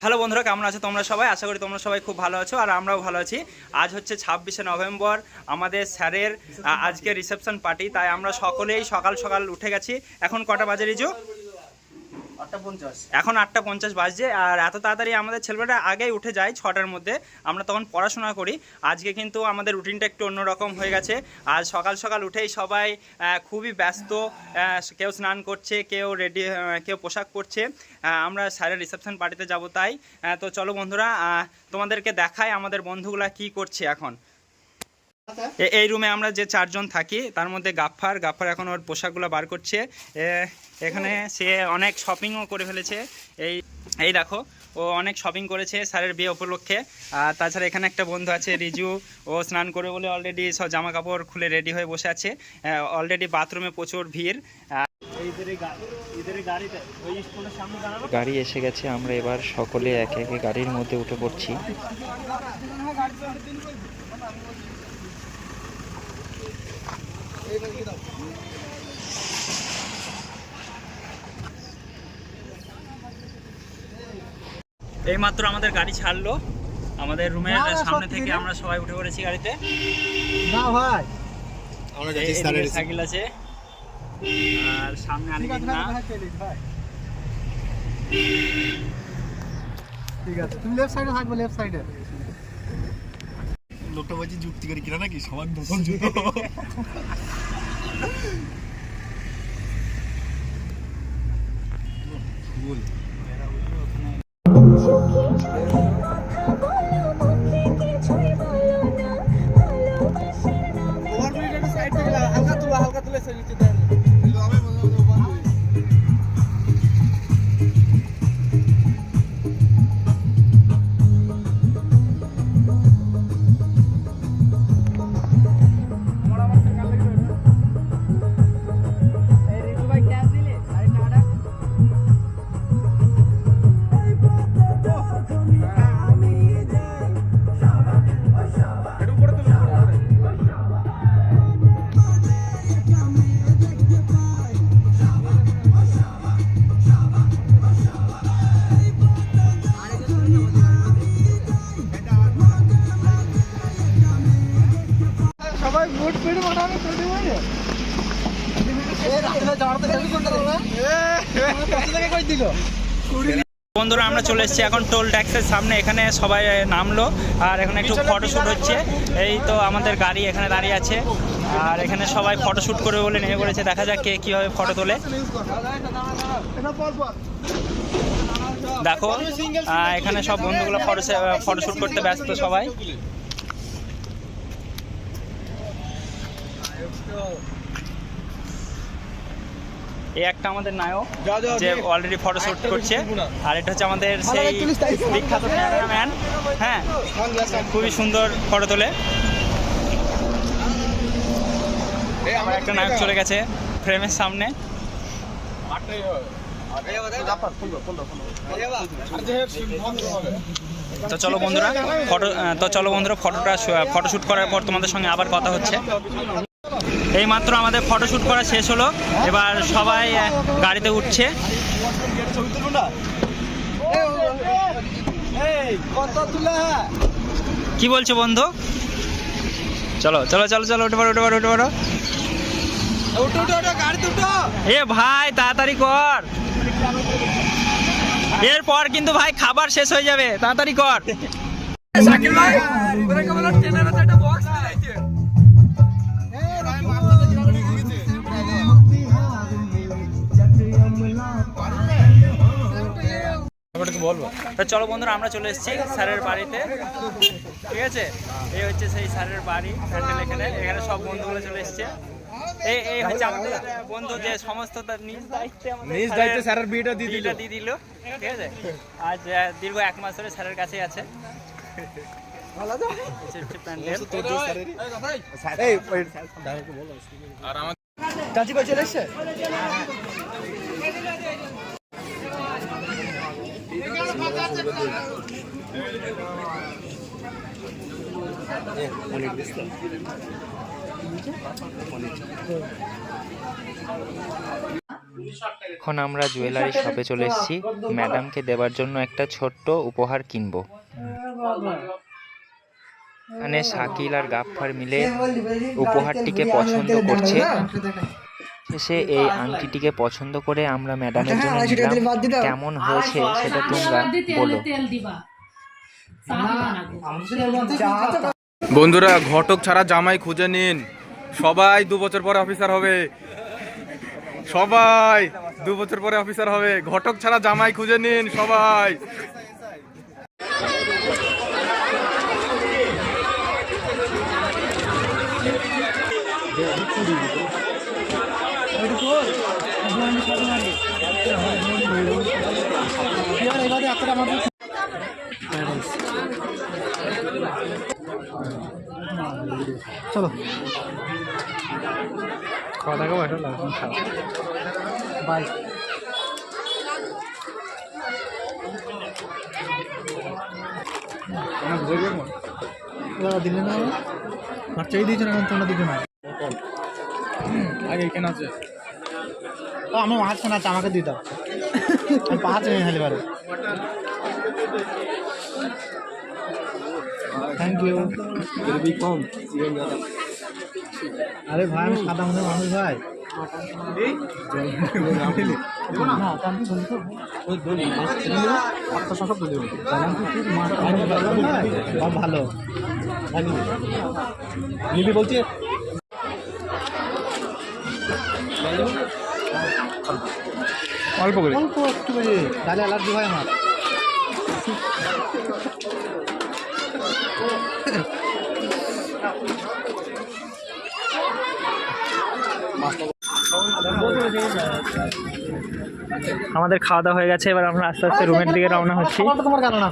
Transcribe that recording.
Hello বন্ধুরা, কেমন আছো তোমরা সবাই? আশা করি তোমরা সবাই খুব ভালো আছো আর আমরাও ভালো আছি। আজ হচ্ছে 26শে নভেম্বর, আমাদের স্যারের আজকে রিসেপশন পার্টি। তাই আমরা সকলেই সকাল সকাল উঠে গেছি। এখন কটা বাজে রিজু? এখন 8:50 বাজছে। আর এত তাড়াতাড়ি আমাদের ছেলেমেয়েরা আগেই উঠে যায় 6টার মধ্যে। আমরা তখন পড়াশোনা করি। আজকে কিন্তু আমাদের রুটিনটা একটু অন্যরকম হয়ে গেছে। আজ সকাল সকাল উঠেই সবাই খুবই ব্যস্ত। কেউ স্নান করছে, কেউ রেডি, কেউ পোশাক পরছে। আমরা স্যারের রিসেপশন পার্টিতে যাব। তাই তো চলো বন্ধুরা, তোমাদেরকে দেখাই আমাদের বন্ধুগুলা কি করছে এখন। এই রুমে আমরা যে 4 জন থাকি, তার মধ্যে গাফফার এখন ওর পোশাকগুলো বার করছে। এখানে সে অনেক শপিংও করে ফেলেছে। এই দেখো, ও অনেক শপিং করেছে স্যারের বিয়ে উপলক্ষে। আর তাছাড়া এখানে একটা বন্ধু আছে রিজু, ও স্নান করে বলে অলরেডি সব জামা কাপড় খুলে রেডি হয়ে বসে আছে। অলরেডি বাথরুমে প্রচুর ভিড়। গাড়ি এসে গেছে, আমরা এবার সকলে একে একে গাড়ির মধ্যে উঠে পড়ছি। এইমাত্র আমাদের গাড়ি ছাড়লো আমাদের রুমের সামনে থেকে। আমরা সবাই উঠে পড়েছি গাড়িতে। না ভাই, আমরা যাচ্ছি স্যারের সাইকেল আছে আর সামনে আলিদিন না। ঠিক আছে, তুমি লেফট সাইডে থাকবে, লেফট সাইডে। লোকটা বলছি যুক্তি করে কিনা নাকি সবার নতুন জুতো। বল হালকা তুলে বন্ধুরা, আমরা চলে এসেছি এখন টোল ট্যাক্সের সামনে। এখানে সবাই নামলো আর এখানে একটু ফটোশ্যুট হচ্ছে। এই তো আমাদের গাড়ি এখানে দাঁড়িয়ে আছে আর এখানে সবাই ফটোশ্যুট করবে বলে নেমে পড়েছে। দেখা যাক কে কীভাবে ফটো তোলে। দেখো, এখানে সব বন্ধুগুলো ফটোশ্যুট করতে ব্যস্ত সবাই। এই একটা আমাদের নায়ক যে অলরেডি ফটোশ্যুট করছে। আর এটা হচ্ছে আমাদের সেই বিখ্যাত ক্যামেরাম্যান। হ্যাঁ, খুবই সুন্দর ফটো তোলে। একটা নায়ক চলে গেছে ফ্রেমের সামনে। তো চলো বন্ধুরা ফটোশ্যুট করার পর তোমাদের সঙ্গে আবার কথা হচ্ছে। এইমাত্র আমাদের ফটোশ্যুট করা শেষ হলো, এবার সবাই গাড়িতে উঠছে। কি বলছো বন্ধু? চলো চলো চলো চলো, উঠে পারো উঠে পারো উঠে পারো। এ ভাই তাড়াতাড়ি কর, এরপর কিন্তু ভাই খাবার শেষ হয়ে যাবে, তাড়াতাড়ি কর। তো চলো বন্ধুরা, আমরা চলে এসেছি স্যারের বাড়িতে। ঠিক আছে, এই হচ্ছে সেই স্যারের বাড়ি প্যান্ডেল। এখানে সব বন্ধুগুলো চলে এসছে। এই হচ্ছে আমাদের বন্ধু যে সমস্ত তার নিজ দায়িত্বে স্যারের বিয়েটা দিয়ে দিল। ঠিক আছে, আজ দীর্ঘ 1 মাস ধরে স্যারের কাছেই আছে। চাচি কই চলে এসছে? এখন আমরা জুয়েলারি শপে চলে এসেছি ম্যাডামকে দেওয়ার জন্য একটা ছোট্ট উপহার কিনবো। এখানে শাকিল আর গাফফার মিলে উপহারটিকে পছন্দ করছে। শেষে এই আংটিটিকে পছন্দ করে আমরা ম্যাডামের জন্য নিলাম। কেমন হয়েছে সেটা তোমরা বলো। বন্ধুরা, ঘটক ছাড়া জামাই খুঁজে নিন। সবাই 2 বছর পরে অফিসার হবে। সবাই 2 বছর পরে অফিসার হবে। ঘটক ছাড়া জামাই খুঁজে নিন সবাই। চলো খাওয়া দাওয়া ভালো লাগবে। বাই। দিলে না বাচ্চাই দিয়েছো না, তোমরা দিচ্ছ না। আগে কেন আছে? আমার মাঝখানে আছে, আমাকে দিয়ে দাও। আমি পাঁচ নিয়ে খালি পারে। Thank you. আরে ভাই, আমি সাদা মনের মানুষ ভাই। ভালো নিবি বলছি। অল্প করে। অল্প একটু করে তাহলে অ্যালার্জি হয় আমার। আমাদের খাওয়া দাওয়া হয়ে গেছে, এবার আমরা আস্তে আস্তে রুমের দিকে রওনা হচ্ছি। তোমার কেন না